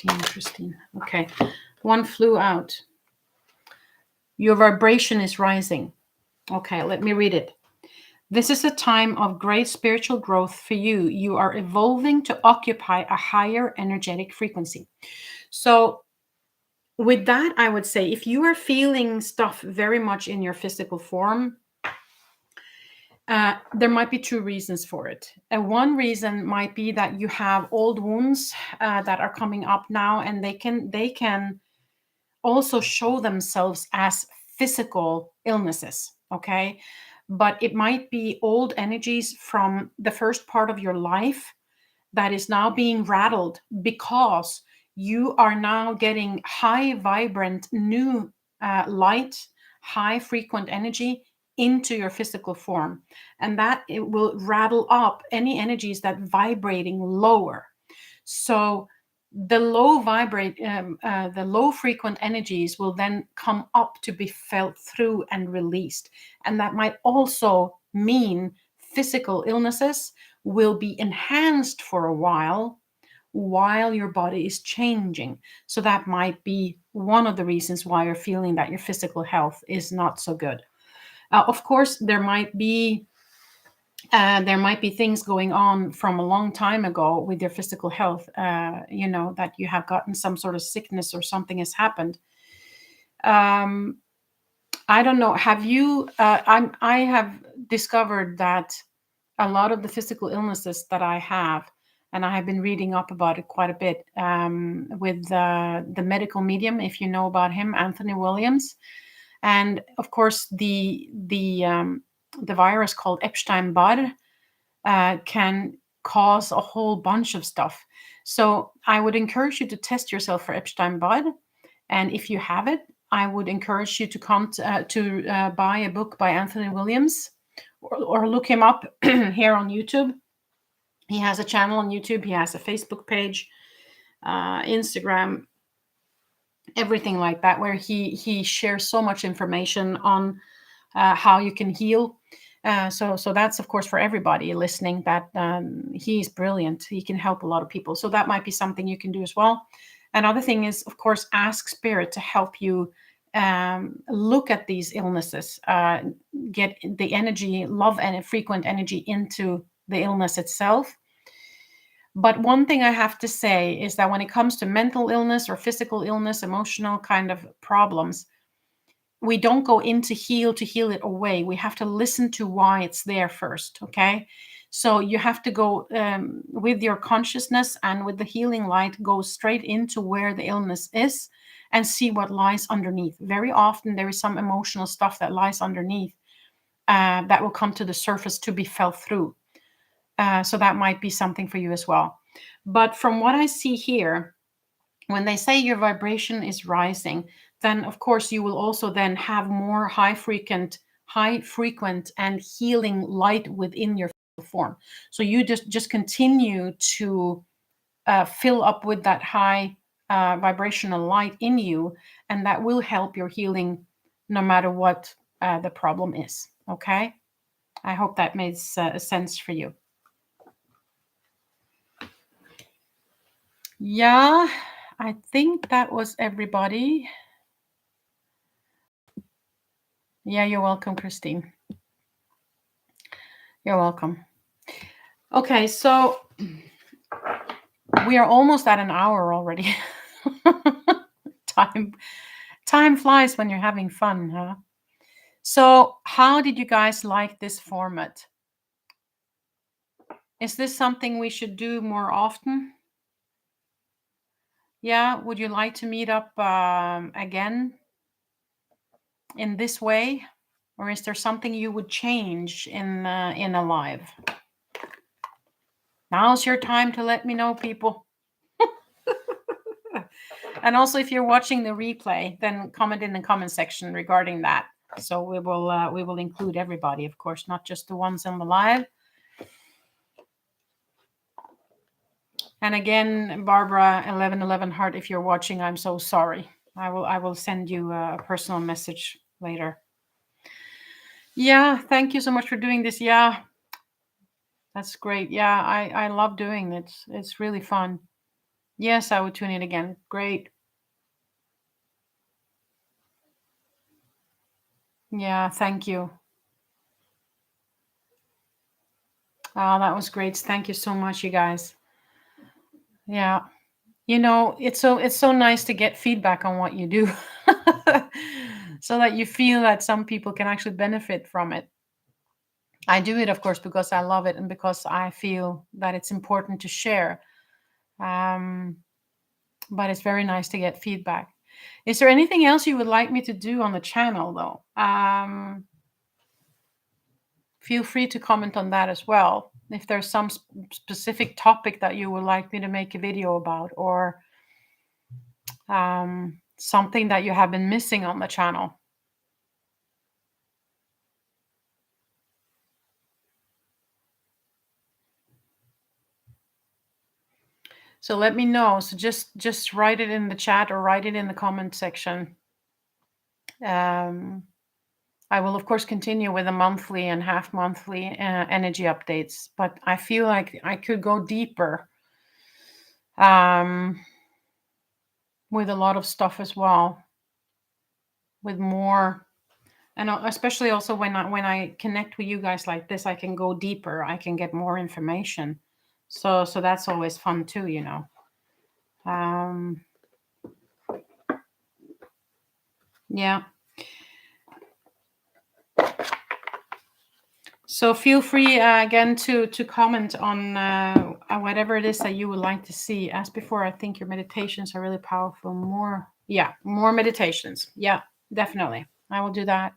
Christine. Okay. One flew out. Your vibration is rising. Okay, let me read it. This is a time of great spiritual growth for you. You are evolving to occupy a higher energetic frequency. So, with that, I would say if you are feeling stuff very much in your physical form, there might be two reasons for it. One reason might be that you have old wounds that are coming up now, and they can also show themselves as physical illnesses. Okay, but it might be old energies from the first part of your life that is now being rattled because you are now getting high vibrant new light, high frequent energy into your physical form, and that it will rattle up any energies that vibrating lower. So the low frequent energies will then come up to be felt through and released, and that might also mean physical illnesses will be enhanced for a while your body is changing. So that might be one of the reasons why you're feeling that your physical health is not so good. Of course, there might be things going on from a long time ago with your physical health, that you have gotten some sort of sickness or something has happened. Um, I don't know. I have discovered that a lot of the physical illnesses that I have, and I have been reading up about it quite a bit with the medical medium, if you know about him, Anthony Williams, and of course the virus called Epstein-Barr can cause a whole bunch of stuff. So I would encourage you to test yourself for Epstein-Barr, and if you have it, I would encourage you to come to buy a book by Anthony Williams, or look him up here on YouTube. He has a channel on YouTube. He has a Facebook page, Instagram, everything like that, where he shares so much information on how you can heal. So that's of course for everybody listening. That he's brilliant. He can help a lot of people. So that might be something you can do as well. Another thing is, of course, ask Spirit to help you look at these illnesses, get the energy, love and frequent energy into the illness itself. But one thing I have to say is that when it comes to mental illness or physical illness, emotional kind of problems, we don't go in to heal it away. We have to listen to why it's there first. Okay. So you have to go with your consciousness and with the healing light, go straight into where the illness is and see what lies underneath. Very often there is some emotional stuff that lies underneath that will come to the surface to be felt through. So that might be something for you as well. But from what I see here, when they say your vibration is rising, then of course you will also then have more high frequent and healing light within your form. So you just continue to fill up with that high vibrational light in you, and that will help your healing no matter what the problem is. Okay, I hope that makes sense for you. Yeah, I think that was everybody. Yeah, you're welcome, Christine. You're welcome. Okay, so we are almost at an hour already. Time flies when you're having fun, huh? So, how did you guys like this format? Is this something we should do more often? Yeah, would you like to meet up again in this way, or is there something you would change in a live? Now's your time to let me know, people. And also, if you're watching the replay, then comment in the comment section regarding that. So we will include everybody, of course, not just the ones on the live. And again, Barbara 1111 Heart, if you're watching, I'm so sorry. I will send you a personal message later. Yeah, thank you so much for doing this. Yeah, that's great. Yeah, I love doing it. It's really fun. Yes, I would tune in again. Great. Yeah, thank you. Oh, that was great. Thank you so much, you guys. Yeah. It's so nice to get feedback on what you do. So that you feel that some people can actually benefit from it. I do it, of course, because I love it and because I feel that it's important to share. Um, but it's very nice to get feedback. Is there anything else you would like me to do on the channel, though? Feel free to comment on that as well. If there's some specific topic that you would like me to make a video about, or something that you have been missing on the channel. So let me know. So just write it in the chat or write it in the comment section. Um, I will of course continue with the monthly and half monthly energy updates, but I feel like I could go deeper um, with a lot of stuff as well, with more, and especially also when I connect with you guys like this, I can go deeper. I can get more information. So that's always fun too, you know. Um, yeah. So feel free again to comment on whatever it is that you would like to see. As before, I think your meditations are really powerful. More meditations. Yeah, definitely. I will do that.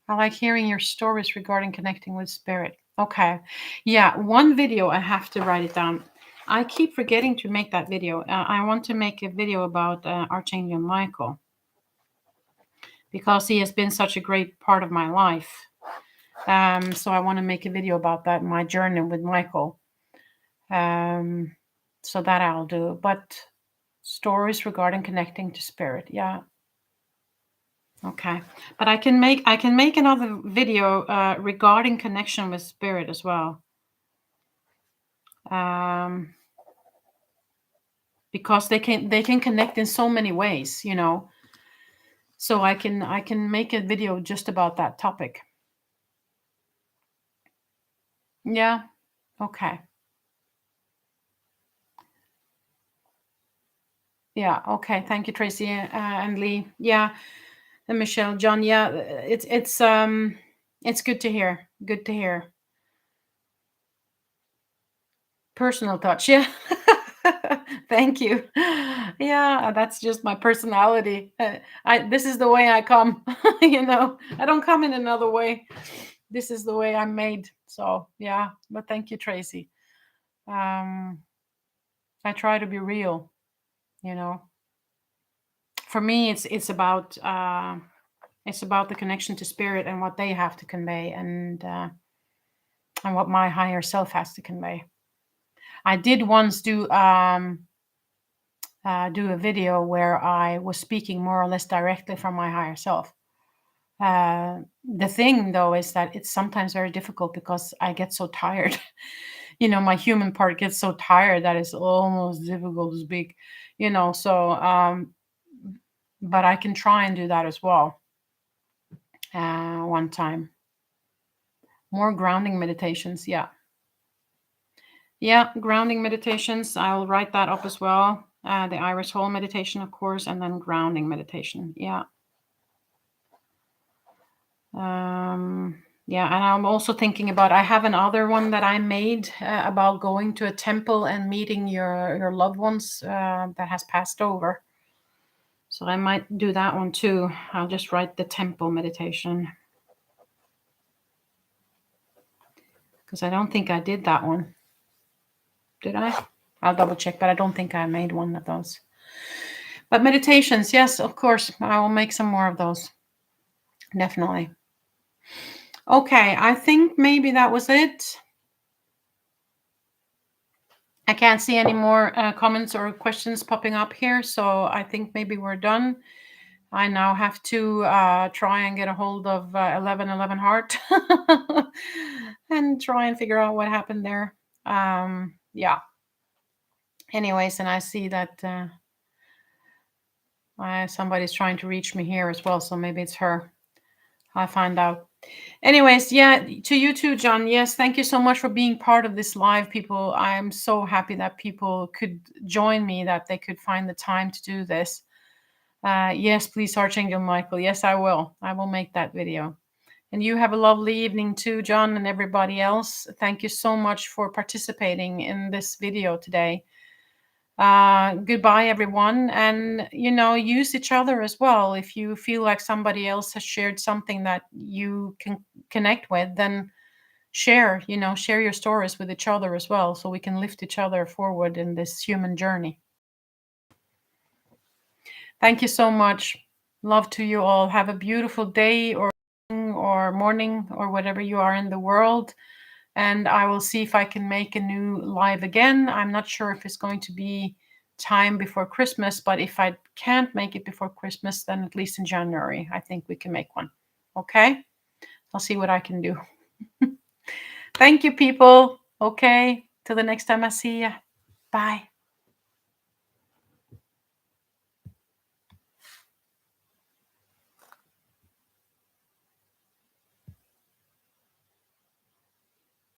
I like hearing your stories regarding connecting with spirit. Okay. Yeah, one video, I have to write it down. I keep forgetting to make that video. I want to make a video about Archangel Michael because he has been such a great part of my life. So I want to make a video about that, my journey with Michael. So that I'll do. But stories regarding connecting to spirit, yeah. Okay. But I can make another video regarding connection with spirit as well. Um, because they can connect in so many ways, you know. So I can make a video just about that topic. Yeah. Okay. Yeah. Okay. Thank you, Tracy and Lee. Yeah. And Michelle, John. Yeah. It's good to hear. Good to hear. Personal touch. Yeah. Thank you. Yeah, that's just my personality. This is the way I come. You know, I don't come in another way. This is the way I'm made. So yeah. But thank you, Tracy. Um, I try to be real. You know, for me, it's about the connection to spirit and what they have to convey, and what my higher self has to convey. I did once do a video where I was speaking more or less directly from my higher self. The thing though is that it's sometimes very difficult because I get so tired. My human part gets so tired that it's almost difficult to speak. So but I can try and do that as well. One time, more grounding meditations. Yeah, grounding meditations. I'll write that up as well. The iris hole meditation, of course, and then grounding meditation. Yeah. Yeah, and I'm also thinking about, I have another one that I made about going to a temple and meeting your loved ones that has passed over. So I might do that one too. I'll just write the temple meditation because I don't think I did that one. Did I? I'll double check, but I don't think I made one of those. But meditations, yes, of course, I will make some more of those. Definitely. Okay, I think maybe that was it. I can't see any more comments or questions popping up here, so I think maybe we're done. I now have to try and get a hold of 1111 Heart and try and figure out what happened there. Yeah. Anyways, and I see that somebody's trying to reach me here as well, so maybe it's her. I'll find out. Anyways, yeah, to you too, John. Yes, thank you so much for being part of this live, people. I'm so happy that people could join me, that they could find the time to do this. Yes, please, Archangel Michael. Yes, I will. I will make that video. And you have a lovely evening too, John, and everybody else. Thank you so much for participating in this video today. Goodbye, everyone. And, use each other as well. If you feel like somebody else has shared something that you can connect with, then share your stories with each other as well, so we can lift each other forward in this human journey. Thank you so much. Love to you all. Have a beautiful day or morning or whatever you are in the world. And I will see if I can make a new live again. I'm not sure if it's going to be time before Christmas, but if I can't make it before Christmas, then at least in January, I think we can make one. Okay? I'll see what I can do. Thank you, people. Okay. Till the next time I see you. Bye.